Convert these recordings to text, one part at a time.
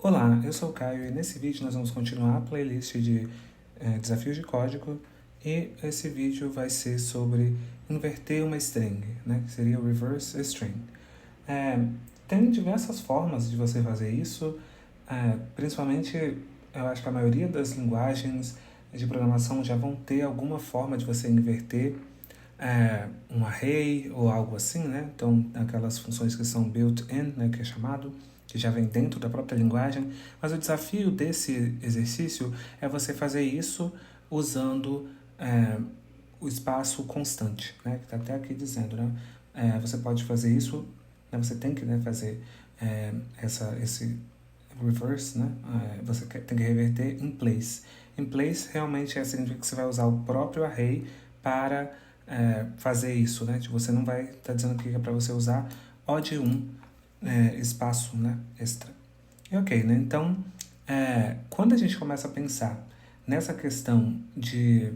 Olá, eu sou o Caio e nesse vídeo nós vamos continuar a playlist de desafios de código e esse vídeo vai ser sobre inverter uma string, né, que seria o reverse string. Tem diversas formas de você fazer isso, principalmente eu acho que a maioria das linguagens de programação já vão ter alguma forma de você inverter um array ou algo assim, né? Então, aquelas funções que são built-in, né, que é chamado, que já vem dentro da própria linguagem. Mas o desafio desse exercício é você fazer isso usando o espaço constante, né? Que está até aqui dizendo, né? Você pode fazer isso, né? Você tem que, né, fazer esse reverse, né? Você tem que reverter in place. In place realmente significa que você vai usar o próprio array para fazer isso, né? Você não vai estar dizendo aqui que é para você usar O de 1 espaço, né, extra. E ok, né? Então, quando a gente começa a pensar nessa questão de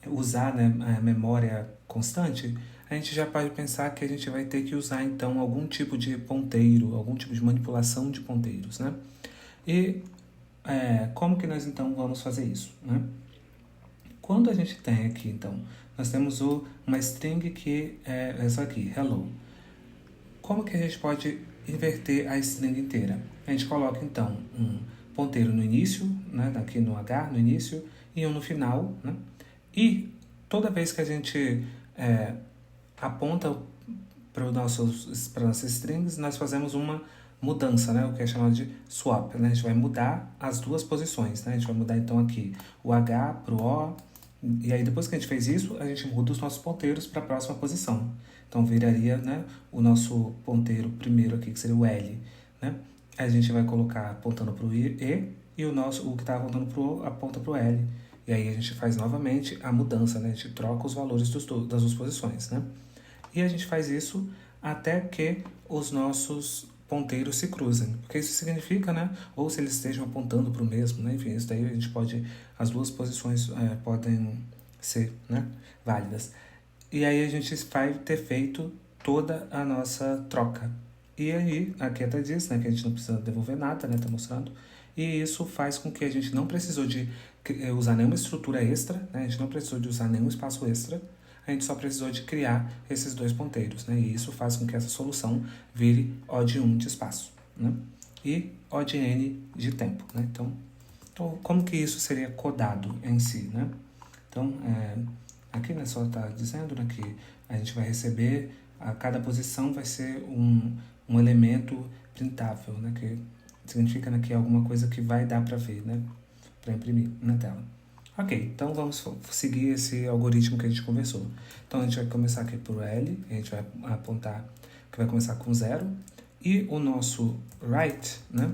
usar, né, a memória constante, a gente já pode pensar que a gente vai ter que usar então algum tipo de ponteiro, algum tipo de manipulação de ponteiros, né? E como que nós então vamos fazer isso, né? Quando a gente tem aqui, então, nós temos uma string que é essa aqui, hello. Como que a gente pode inverter a string inteira? A gente coloca, então, um ponteiro no início, né, aqui no H, no início, e um no final, né? E toda vez que a gente aponta para nossas strings, nós fazemos uma mudança, né? O que é chamado de swap, né? A gente vai mudar as duas posições, né? A gente vai mudar, então, aqui o H para o O, e aí depois que a gente fez isso, a gente muda os nossos ponteiros para a próxima posição. Então viraria, né, o nosso ponteiro primeiro aqui, que seria o L, né? A gente vai colocar apontando para o E e o que está apontando para o O aponta para o L. E aí a gente faz novamente a mudança, né? A gente troca os valores das duas posições, né? E a gente faz isso até que os nossos ponteiros se cruzem, porque isso significa, né, ou se eles estejam apontando para o mesmo, né, enfim, isso daí a gente pode, as duas posições podem ser, né, válidas. E aí a gente vai ter feito toda a nossa troca. E aí, aqui até diz, né, que a gente não precisa devolver nada, né, tá mostrando, e isso faz com que a gente não precisou de usar nenhuma estrutura extra, né, a gente não precisou de usar nenhum espaço extra, a gente só precisou de criar esses dois ponteiros, né? E isso faz com que essa solução vire O de 1 de espaço, né? E O de N de tempo, né? Então, como que isso seria codado em si, né? Então, aqui, né, só está dizendo, né, que a gente vai receber, a cada posição vai ser um elemento printável, né? Que significa, né, que é alguma coisa que vai dar para ver, né? Para imprimir na tela. Ok, então vamos seguir esse algoritmo que a gente conversou. Então a gente vai começar aqui por L, a gente vai apontar que vai começar com 0, e o nosso write, né,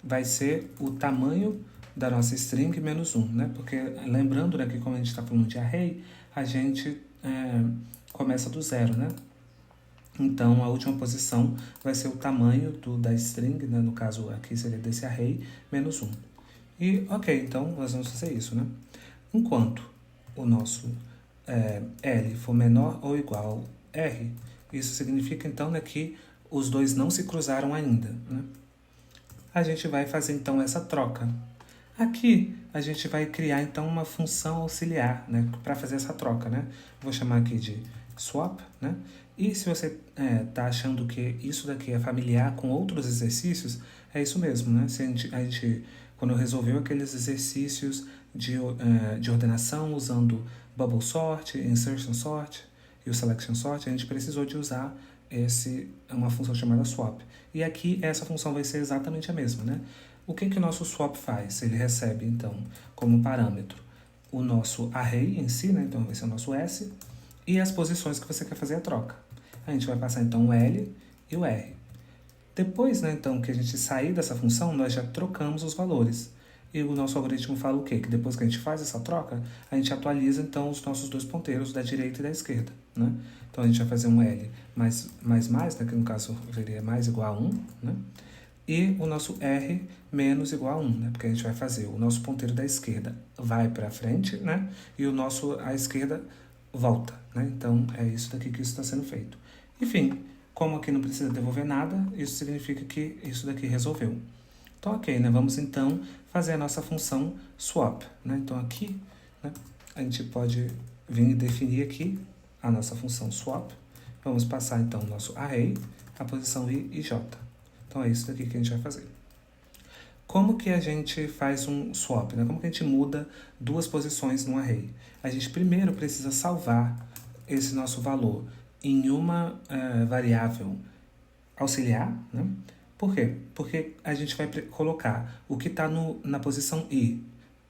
vai ser o tamanho da nossa string menos 1, né, porque lembrando, né, que como a gente está falando de array, a gente começa do 0, né. Então a última posição vai ser o tamanho da string, né, no caso aqui seria desse array, menos 1. E ok, então nós vamos fazer isso, né. Enquanto o nosso L for menor ou igual a R, isso significa então, né, que os dois não se cruzaram ainda, né? A gente vai fazer então essa troca. Aqui a gente vai criar então uma função auxiliar, né, para fazer essa troca, né? Vou chamar aqui de swap, né? E se você está achando que isso daqui é familiar com outros exercícios, é isso mesmo, né? Se a gente quando resolveu aqueles exercícios de ordenação usando bubble sort, insertion sort e o selection sort, a gente precisou de usar uma função chamada swap. E aqui essa função vai ser exatamente a mesma, né? O que o nosso swap faz? Ele recebe, então, como parâmetro o nosso array em si, né? Então vai ser o nosso S, e as posições que você quer fazer a troca. A gente vai passar então o L e o R. Depois, né, então, que a gente sair dessa função, nós já trocamos os valores. E o nosso algoritmo fala o quê? Que depois que a gente faz essa troca, a gente atualiza, então, os nossos dois ponteiros da direita e da esquerda, né? Então, a gente vai fazer um L mais, né, que no caso seria mais igual a 1, né? E o nosso R menos igual a 1, né? Porque a gente vai fazer o nosso ponteiro da esquerda vai para frente, né? E o nosso à esquerda volta, né? Então, é isso daqui que isso está sendo feito. Enfim, como aqui não precisa devolver nada, isso significa que isso daqui resolveu. Então, ok, né? Vamos então fazer a nossa função swap, né? Então aqui, né, a gente pode vir e definir aqui a nossa função swap. Vamos passar então o nosso array, a posição i e j. Então é isso daqui que a gente vai fazer. Como que a gente faz um swap, né? Como que a gente muda duas posições no array? A gente primeiro precisa salvar esse nosso valor em uma variável auxiliar, né? Por quê? Porque a gente vai colocar o que está na posição i,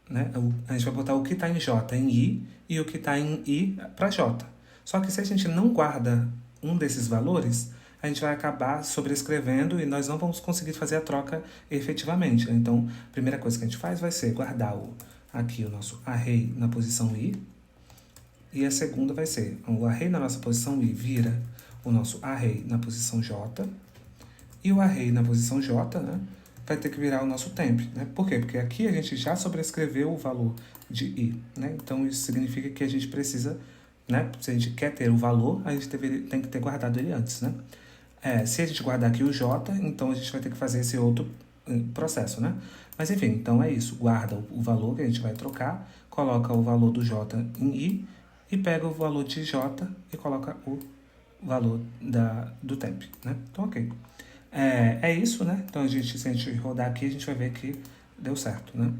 né? A gente vai botar o que está em j em i e o que está em i para j. Só que se a gente não guarda um desses valores, a gente vai acabar sobrescrevendo e nós não vamos conseguir fazer a troca efetivamente. Então, a primeira coisa que a gente faz vai ser guardar aqui o nosso array na posição i, e a segunda vai ser o array na nossa posição i vira o nosso array na posição j, e o array na posição j, né, vai ter que virar o nosso temp, né? Por quê? Porque aqui a gente já sobrescreveu o valor de i, né? Então isso significa que a gente precisa, né, se a gente quer ter o valor, a gente tem que ter guardado ele antes, né? Se a gente guardar aqui o j, então a gente vai ter que fazer esse outro processo, né? Mas enfim, então é isso. Guarda o valor que a gente vai trocar, coloca o valor do j em i e pega o valor de j e coloca o valor do temp, né? Então, ok. É isso, né? Então, se a gente rodar aqui, a gente vai ver que deu certo, né?